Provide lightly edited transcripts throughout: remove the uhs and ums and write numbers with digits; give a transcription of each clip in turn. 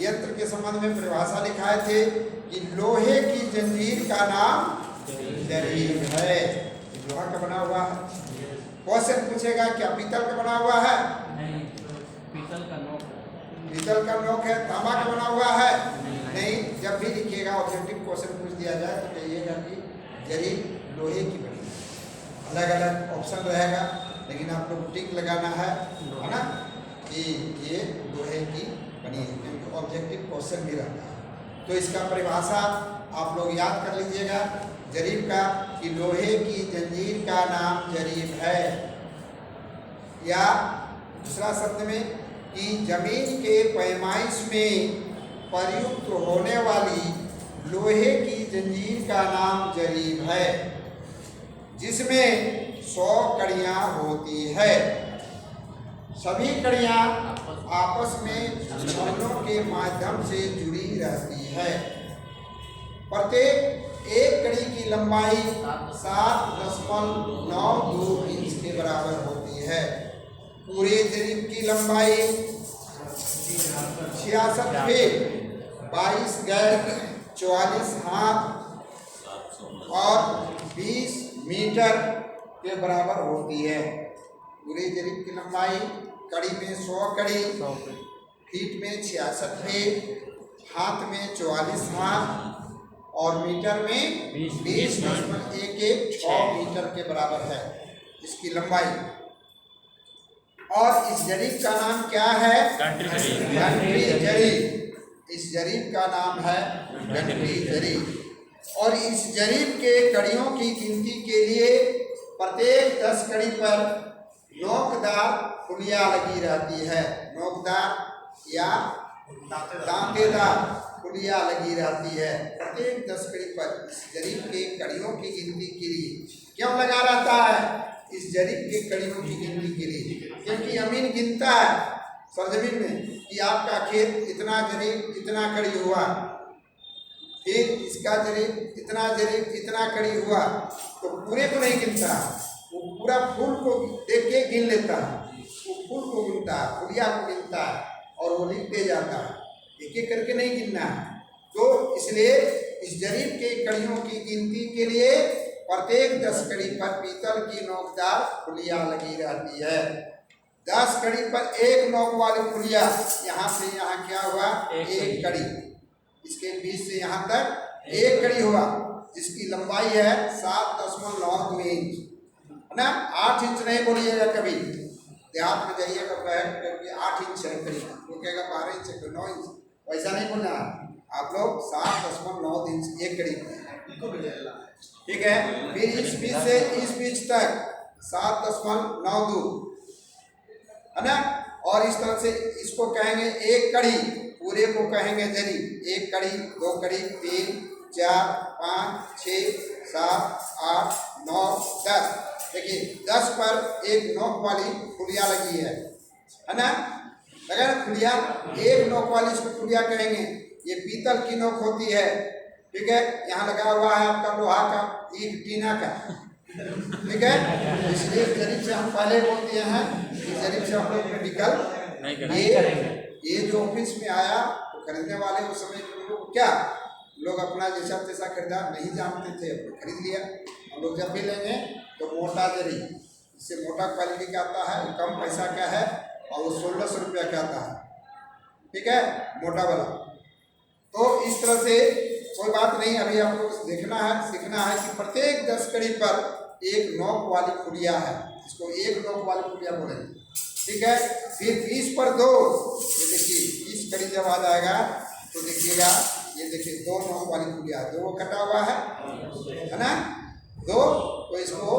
यंत्र के संबंध में परिभाषा लिखाए थे कि लोहे की जंजीर का नाम जरीब है। लोहा का बना हुआ है। क्वेश्चन पूछेगा क्या पीतल का बना हुआ है? नहीं, पीतल का नोक। पीतल का नोक है। तांबा का बना हुआ है? नहीं। जब भी लिखिएगा ऑब्जेक्टिव क्वेश्चन पूछ दिया जाए तो कहिएगा कि जरीब लोहे की बनी है। अलग अलग ऑप्शन रहेगा लेकिन आप लोग टिक लगाना है ना कि ये लोहे की बनी है, क्योंकि ऑब्जेक्टिव क्वेश्चन भी रहता है। तो इसका परिभाषा आप लोग याद कर लीजिएगा जरीब का कि लोहे की जंजीर का नाम जरीब है। या दूसरा शब्द में कि जमीन के पैमाइश में प्रयुक्त होने वाली लोहे की जंजीर का नाम जरीब है, जिसमें 100 कड़ियाँ होती है। सभी कड़ियाँ आपस में छल्लों के माध्यम से जुड़ी रहती है। प्रत्येक एक कड़ी की लंबाई 7.92 इंच के बराबर होती है। पूरे जरीब की लंबाई 66 फीट 22 गज 44 हाथ और 20 मीटर के बराबर होती है। पूरे जरीब की लंबाई कड़ी में 100 कड़ी, फीट में 66 फीट, हाथ में 44 हाथ और मीटर में 20.11 मीटर के बराबर है इसकी लंबाई। और इस जरीब का नाम क्या है? गंटरी जरीब। इस जरीब का नाम है गंटरी जरीब। और इस जरीब के कड़ियों की गिनती के लिए प्रत्येक 10 कड़ी पर नोकदार फुलिया लगी रहती है। नोकदार या दांतेदार फुलिया लगी रहती है प्रत्येक 10 कड़ी पर। इस जरीब के कड़ियों की गिनती के लिए क्यों लगा रहता है? इस जरीब के कड़ियों की गिनती के लिए, क्योंकि अमीन गिनता है सरजमीन में कि आपका खेत इतना जरीब इतना कड़ी हुआ, फिर इसका जरीब इतना कड़ी हुआ, तो पूरे को नहीं गिनता, वो पूरा फूल को देख के गिन लेता है। वो फूल को गिनता है, फुलिया को गिनता है और वो लिखते जाता है, एक एक करके नहीं गिनना है। तो इसलिए इस जरीब के कड़ियों की गिनती के लिए प्रत्येक 10 कड़ी पर पीतल की नोकदार फुलिया लगी रहती है। 10 कड़ी पर एक नोक वाली फुलिया, यहाँ से यहाँ क्या हुआ? एक कड़ी, इसके बीच से यहाँ तक एक कड़ी हुआ, जिसकी लंबाई है 7.92 इंच, है ना। 8 इंच नहीं बोलिएगा कभी, देहात में जाइएगा क्योंकि 8 इंच है कड़ी, वो कहेगा 12 इंच है 9 इंच, वैसा नहीं बोलना आप लोग। 7.9 इंच एक कड़ी, ठीक है। फिर इस बीच से इस बीच तक 7.92, है ना। और इस तरह से इसको कहेंगे एक कड़ी, पूरे को कहेंगे जरीब। एक कड़ी, 2 कड़ी, 3, 4, 5, 6, 7, 8, 9, 10। देखिए 10 पर एक नोक वाली फुलिया लगी है ना। लगा ना फुलिया, एक नोक वाली इसको फुलिया कहेंगे। ये पीतल की नोक होती है, ठीक है। यहाँ लगा हुआ है आपका लोहा का, ईंट टीना का, ठीक है। इसलिए जरीब से हम पहले बोल दिए हैं कि जरीब से हम लोग मेडिकल ये जो ऑफिस में आया तो खरीदने वाले उस समय लोग क्या लोग अपना जैसा तैसा खरीदा, नहीं जानते थे, खरीद लिया। हम लोग जब भी लेंगे तो मोटा जरीब, इससे मोटा क्वालिटी का आता है, कम पैसा का है और वो 1600 रुपया का आता है, ठीक है, मोटा वाला। तो इस तरह से कोई बात नहीं, अभी आपको देखना है, सीखना है कि प्रत्येक 10 कड़ी पर एक नोक वाली फुलिया है, इसको एक नोक वाली फुलिया बोलेंगे, ठीक है। फिर 20 पर 2, ये देखिए 20 कड़ी जब आ जाएगा तो देखिएगा, ये देखिए 2 नोक वाली फुलिया, 2 कटा हुआ है ना, 2, तो इसको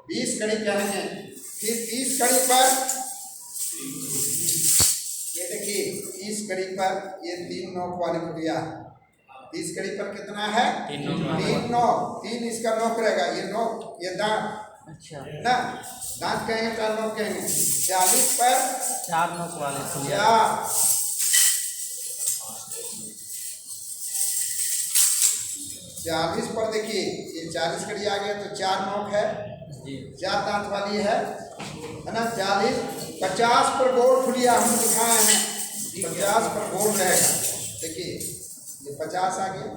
20 कड़ी कहेंगे। फिर 30 कड़ी पर ये देखिए 30 कड़ी पर ये 3 नोक वाली फुलिया, 30 कड़ी पर कितना है? 3 नोक, 3 इसका नोक रहेगा, ये नोक, ये दांत, अच्छा ना, दांत कहेंगे 4 नोक कहेंगे। 40 पर 4 नोक वाले फुलिया, 40 पर देखिए ये 40 कड़ी आ गया तो 4 नोक है, 4 दांत वाली है ना। 40, 50 पर गोल फुलिया हम दिखाए हैं, 50 पर गोल रहेगा, देखिए ये 50 आ गया,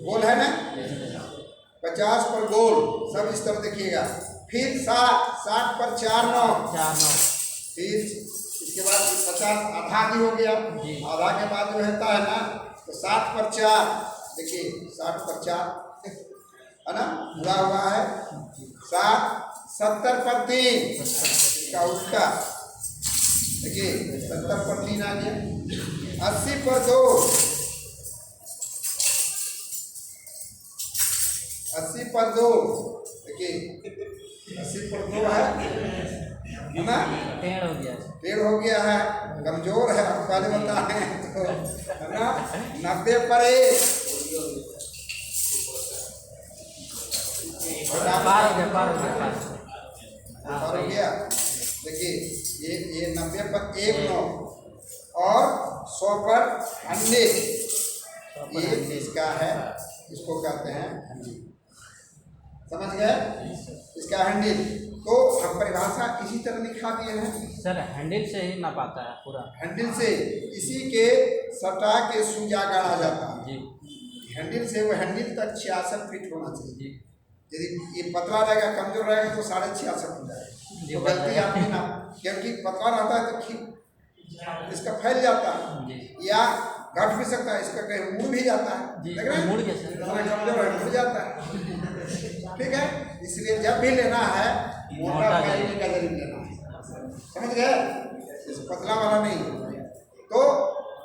गोल है ना, 50 पर गोल, सब इस तरह देखिएगा। फिर 60 पर 4 9, 4 9, फिर इसके बाद 50 आधा भी हो गया, आधा के बाद जो रहता है ना तो 60 पर 4, देखिए 60 पर 4 है ना, पूरा हुआ है। 70 पर 3, इसका उल्टा, देखिए 70 पर 3 आ गया। 80 पर 2, 80 पर 2, देखिए 80 पर 2 है ना, टेढ़ हो गया, टेढ़ हो गया है, कमजोर है, हम पहले बताए तो है ना। 90 पर 1, पार हो गया। देखिए ये 90 पर 1 9 और 100 पर 100, ये इसका है, इसको कहते हैं हैंडल, समझ गए, इसका हैंडल। तो हम परिभाषा इसी तरह लिखा दिए हैं सर, हैंडल से ही ना पाता है पूरा, हैंडल से इसी के सटा के सूजा गाड़ा जाता है जी। हैंडल से, वो हैंडल तक 66 फीट होना चाहिए। जी यदि ये पतला रहेगा, कमजोर रहेगा तो 66.5 हो जाएगा, तो गलती आपकी ना, क्योंकि पतला रहता है तो इसका फैल जाता है या घट भी सकता है, इसका कहीं मुड़ भी जाता है, जी, देख रहे हैं, मुड़ के सर, कमजोर है मुड़ जाता है, ठीक है। इसलिए जब भी लेना है मोटा क्वालिटी का जरिब लेना है, समझ गए, इस पतला वाला नहीं। तो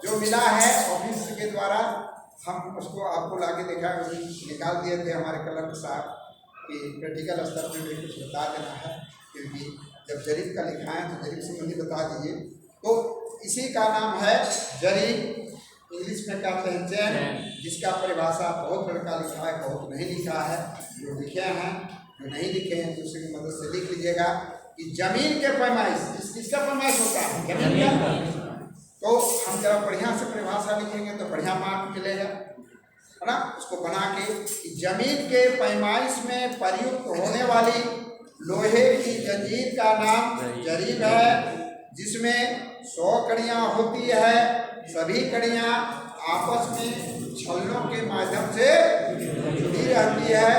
जो मिला है ऑफिस के द्वारा, हम उसको आपको लाके देखा, निकाल दिए थे हमारे कलर साहब कि प्रैक्टिकल स्तर पर भी कुछ बता देना है, क्योंकि जब जरीब का लिखा है तो जरीब संबंधी बता दीजिए। तो इसी का नाम है जरीब, इंग्लिश में कहते हैं चैन, जिसका परिभाषा बहुत लड़का लिखा है, बहुत नहीं लिखा है। जो लिखे हैं, जो नहीं लिखे हैं, दूसरे की मदद से लिख लीजिएगा कि जमीन के पैमाइश, किसका पैमाइश होता है, जमीन का। तो हम जब बढ़िया से परिभाषा लिखेंगे तो बढ़िया मार्क मिलेगा, है ना। उसको बना के कि जमीन के पैमाइश में प्रयुक्त होने वाली लोहे की जंजीर का नाम जरीब है, जिसमें 100 कड़ियाँ होती है। सभी कड़ियाँ आपस में छल्लों के माध्यम से जुड़ी रहती है।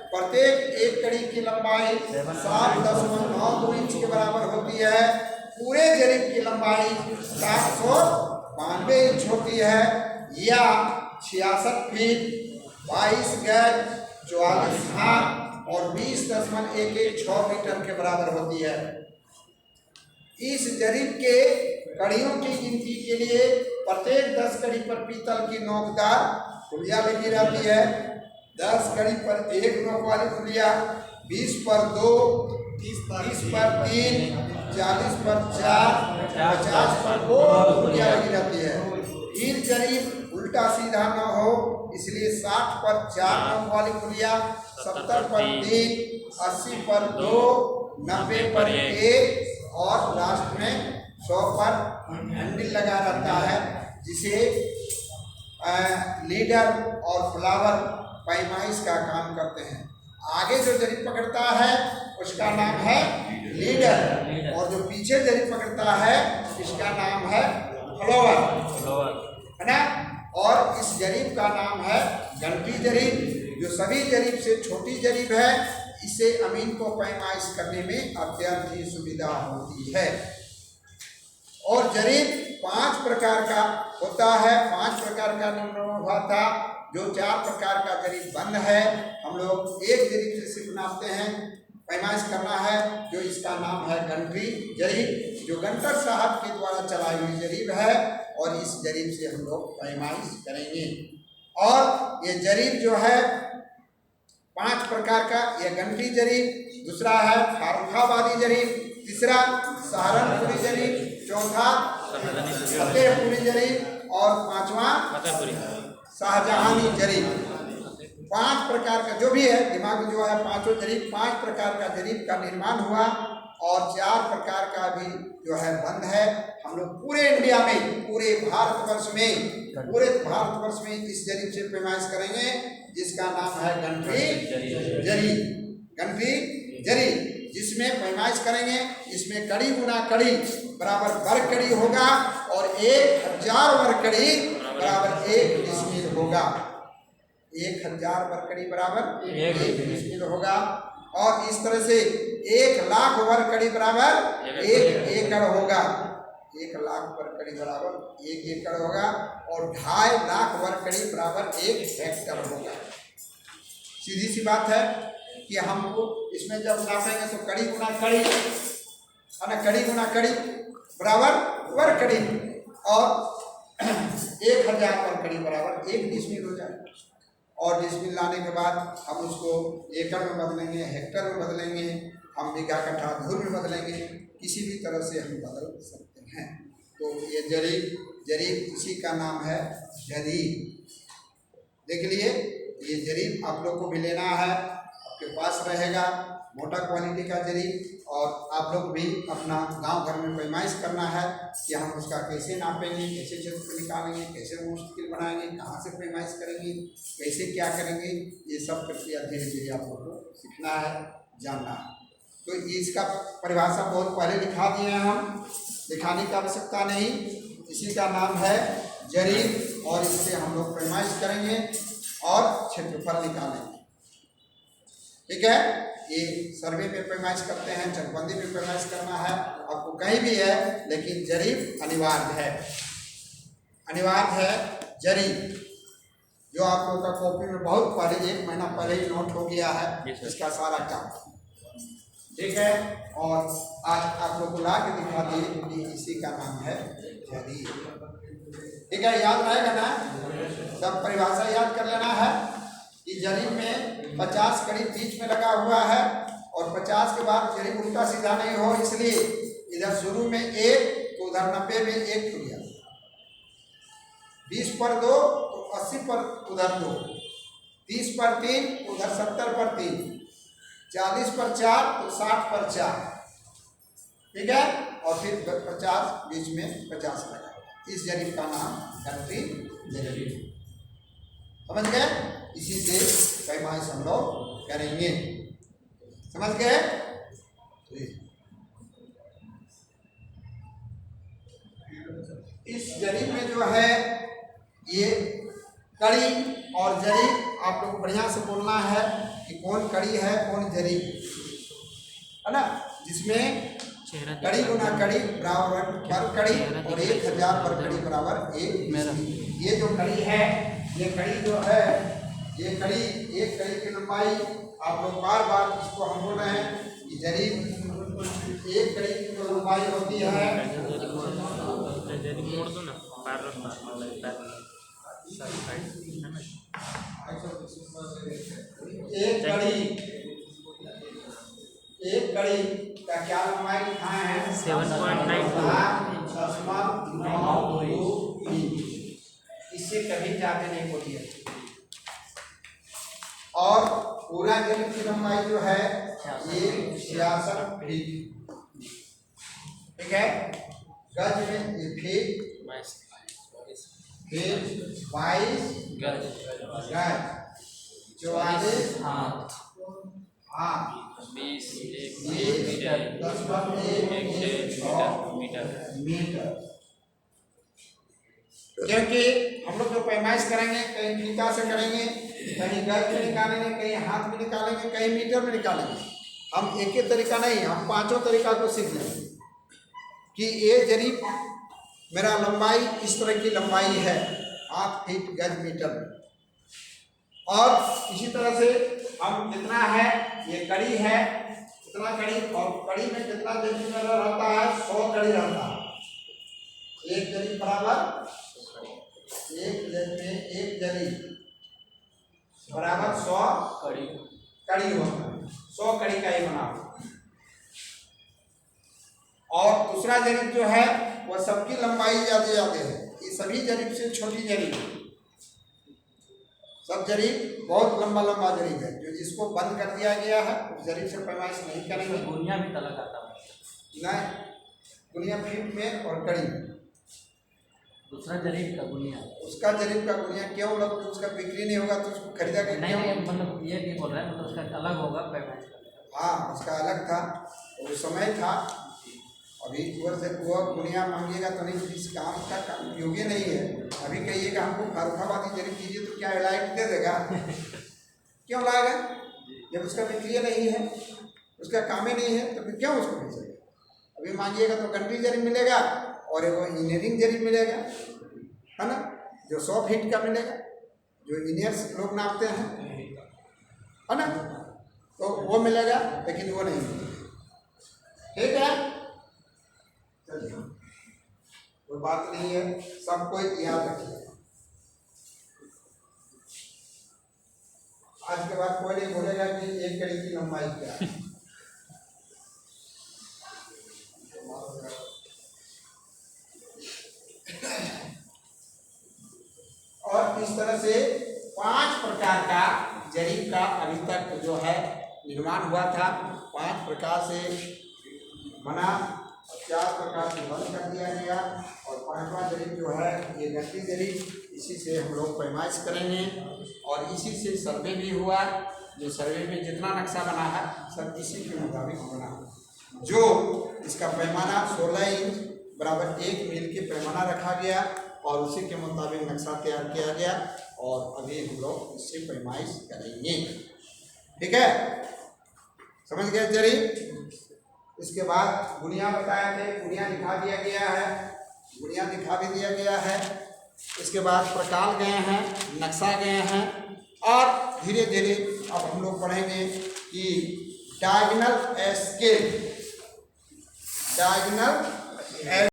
प्रत्येक एक कड़ी की लंबाई 7.92 इंच के बराबर होती है। पूरे जरीब की लंबाई 792 इंच होती है, या 66 फीट 22 गज 44 हाथ और 20.116 मीटर के बराबर होती है। इस जरीब के कड़ियों की गिनती के लिए प्रत्येक 10 कड़ी पर पीतल की नोकदार पुलिया लगी रहती है। 10 कड़ी पर एक नोक वाली पुलिया, 20 पर 2, 30 पर 3, 40 पर 4, 50 पर 2 पुलिया लगी रहती है। फिर जरीब उल्टा सीधा न हो, इसलिए 60 पर 4 नोक वाली पुलिया, 70 पर 3, 80 पर 2, 90 पर 1 और लास्ट में 100 पर हैंडल लगा रहता है, जिसे लीडर और फ्लावर पैमाइश का काम करते हैं। आगे जो जरीब पकड़ता है उसका नाम है लीडर, और जो पीछे जरीब पकड़ता है इसका नाम है फ्लावर, है ना। और इस जरीब का नाम है घंटी जरीब, जो सभी जरीब से छोटी जरीब है। इसे अमीन को पैमाइश करने में अत्यंत ही सुविधा होती है। और जरीब 5 प्रकार का होता है। 5 प्रकार का निर्माण हुआ था। जो 4 प्रकार का जरीब बंद है, हम लोग एक जरीब से सिर्फ नापते हैं, पैमाइश करना है, जो इसका नाम है घंटी जरीब, जो गंटर साहब के द्वारा चलाई हुई जरीब है, और इस जरीब से हम लोग पैमाइश करेंगे। और ये जरीब जो है 5 प्रकार का, यह घंटी जरीब, दूसरा है फारुखाबादी जरीब, तीसरा सहारनपुरी जरीब, चौथा फतेहपुरी जरीब और 5वां शाहजहानी जरीब। 5 प्रकार का जो भी है, दिमाग में जो है, 5 जरीब, 5 प्रकार का जरीब का निर्माण हुआ, और 4 प्रकार का भी जो है बंद है। हम लोग पूरे इंडिया में, पूरे भारतवर्ष में इस जरीब से पैमाइश करेंगे, जिसका नाम है घंटी जरीब। घंटी जरीब जिसमें पैमाइश करेंगे, इसमें कड़ी गुना कड़ी बराबर वर्ग कड़ी होगा, और 1000 वर्ग कड़ी बराबर 1 डिसमिल होगा। 1000 वर्ग कड़ी बराबर 1 डिसमिल होगा। और इस तरह से 1,00,000 वर्ग कड़ी बराबर 1 एकड़ होगा। 1,00,000 वर्ग कड़ी बराबर 1 एकड़ होगा। और 2.5 वर्ग कड़ी बराबर 1 हेक्टर होगा। सीधी सी बात है कि हमको इसमें जब नापेंगे तो कड़ी गुना कड़ी है ना, कड़ी गुना कड़ी बराबर वर्ग कड़ी, और 1000 वर्ग कड़ी बराबर 1 डिसमिल हो जाएगा। और डिसमिल लाने के बाद हम उसको एकड़ में बदलेंगे, हेक्टर में बदलेंगे, हम बीघा कट्ठा धूर में बदलेंगे, किसी भी तरह से हम बदल सकते हैं। तो ये जरीब इसी का नाम है जरीब। देख लिए, ये जरीब आप लोग को भी लेना है, आपके पास रहेगा मोटा क्वालिटी का जरीब। और आप लोग भी अपना गांव घर में पैमाइश करना है कि हम उसका कैसे नापेंगे, कैसे क्षेत्र निकालेंगे, कैसे मुश्किल बनाएंगे, कहाँ से पैमाइश करेंगे, कैसे क्या करेंगे, ये सब प्रक्रिया धीरे धीरे आप लोग को सीखना है, जानना है। तो इसका परिभाषा बहुत पहले लिखा दिए हैं हम, दिखाने की आवश्यकता नहीं। इसी का नाम है जरीब, और इससे हम लोग पैमाइश करेंगे और क्षेत्रफल निकालेंगे। ठीक है, ये सर्वे में पैमाइश करते हैं, चकबंदी में पैमाइश करना है, आपको कहीं भी है, लेकिन जरीब अनिवार्य है, अनिवार्य है जरीब, जो आप लोगों का कॉपी में बहुत पहले 1 महीना पहले ही नोट हो गया है इसका सारा काम। ठीक है, और आज आप लोग को ला के दिखा दिए कि इसी का नाम है जरीब। ठीक है, याद रहेगा ना, सब परिभाषा याद कर लेना है कि जरीब में 50 कड़ी बीच में लगा हुआ है, और 50 के बाद जरीब उल्टा सीधा नहीं हो, इसलिए इधर शुरू में 1 तो उधर 90 में 1 टूट गया, 20 पर 2 तो 80 पर उधर 2, 30 पर 3 उधर 70 पर 3, 40 पर 4 तो 60 पर 4। ठीक है, और फिर 50 बीच में 50 लगा। इस जरीब का नाम घंटी जरीब। समझ गए? इसी से पैमाइश हम लोग करेंगे। समझ गए? इस जरीब में जो है ये कड़ी और जरीब आप लोग को बढ़िया से बोलना है कि कौन कड़ी है कौन जरीब है ना, जिसमें कड़ी गुना कड़ी बराबर वर्ग कड़ी और 1000 वर्ग कड़ी बराबर 1। ये जो कड़ी है, ये कड़ी जो है, ये कड़ी, एक कड़ी की लंबाई आप लोग बार बार इसको हम बोल रहे हैं कि जरीब एक कड़ी की जो लंबाई होती है, एक कड़ी का क्या लंबाई लिखा है 7.9। इससे कभी ज्यादा नहीं होती है। और पूरा जरीब की लंबाई जो है ये 66 फीट। ठीक है, गज में ये फीट 22 गज, 44 हाथ, 20 मीटर, 10 मीटर। क्योंकि हम लोग जो पैमाइश करेंगे कहीं फीता से करेंगे, कहीं गज में निकालेंगे, कहीं हाथ में निकालेंगे, कहीं मीटर में निकालेंगे। हम एक ही तरीका नहीं, हम 5 तरीका को सीख लेंगे कि ये जरीब मेरा लंबाई इस तरह की लंबाई है, हाथ, फीट, गज, मीटर में। और इसी तरह से हम जितना है, ये कड़ी है इतना कड़ी, और कड़ी में कितना जरीब रहता है 100 कड़ी रहता है। एक जरीब बराबर एक जरीब बराबर 100 कड़ी होता है, 100 कड़ी का ही बना। और दूसरा जरीब जो है वह सबकी लंबाई ज्यादा है, ये सभी जरीब से छोटी जरीब है। सब जरीब बहुत लंबा जरीब है, जो जिसको बंद कर दिया गया है उस जरीब से पैमाइश नहीं करेंगे। गुनिया भी तलक आता है नहीं, गुनिया फीट में और कड़ी में। दूसरा जरीब का गुनिया, उसका जरीब का गुनिया क्यों लोग, उसका बिक्री नहीं होगा तो उसको खरीदा के नहीं, मतलब ये भी बोल रहे हैं, मतलब उसका अलग होगा पैमाइश। हाँ, उसका अलग था, वो समय था, और अभी वो गुनिया मांगिएगा तो नहीं, इस काम का योग्य नहीं है। अभी कहिएगा हमको फारुखाबादी जरीब कीजिए तो क्या लाइट दे देगा? क्यों लाएगा? जब उसका विक्रिय नहीं है, उसका काम ही नहीं है, तो फिर क्यों उसको भेजेगा? अभी मांगिएगा तो गंटरी जरीब मिलेगा और वो इंजीनियरिंग जरीब मिलेगा, है ना, जो 100 फीट का मिलेगा, जो इंजीनियर्स लोग नापते हैं, है ना, तो वो मिलेगा, लेकिन वो नहीं मिलेगा। ठीक है, चलिए कोई बात नहीं है, सबको याद रखिए। आज के बाद कोई नहीं बोलेगा कि एक कड़ी की लंबाई क्या है। और इस तरह से 5 प्रकार का जरीब का अभी तक जो है निर्माण हुआ था। 5 प्रकार से बना, 4 प्रकार से बंद कर दिया गया, और 5वां जरीब जो है ये गंटरी जरीब, इसी से हम लोग पैमाइश करेंगे और इसी से सर्वे भी हुआ। जो सर्वे में जितना नक्शा बना है सब इसी के मुताबिक बना। जो इसका पैमाना 16 इंच बराबर 1 मील के पैमाना रखा गया और उसी के मुताबिक नक्शा तैयार किया गया, और अभी हम लोग इससे पैमाइश करेंगे। ठीक है, समझ गए जरीब? इसके बाद गुनिया बताए थे, गुनिया दिखा दिया गया है, गुनिया दिखा भी दिया गया है। इसके बाद प्रकार गए हैं, नक्शा गए हैं, और धीरे धीरे अब हम लोग पढ़ेंगे कि डायगोनल स्केल, डायगोनल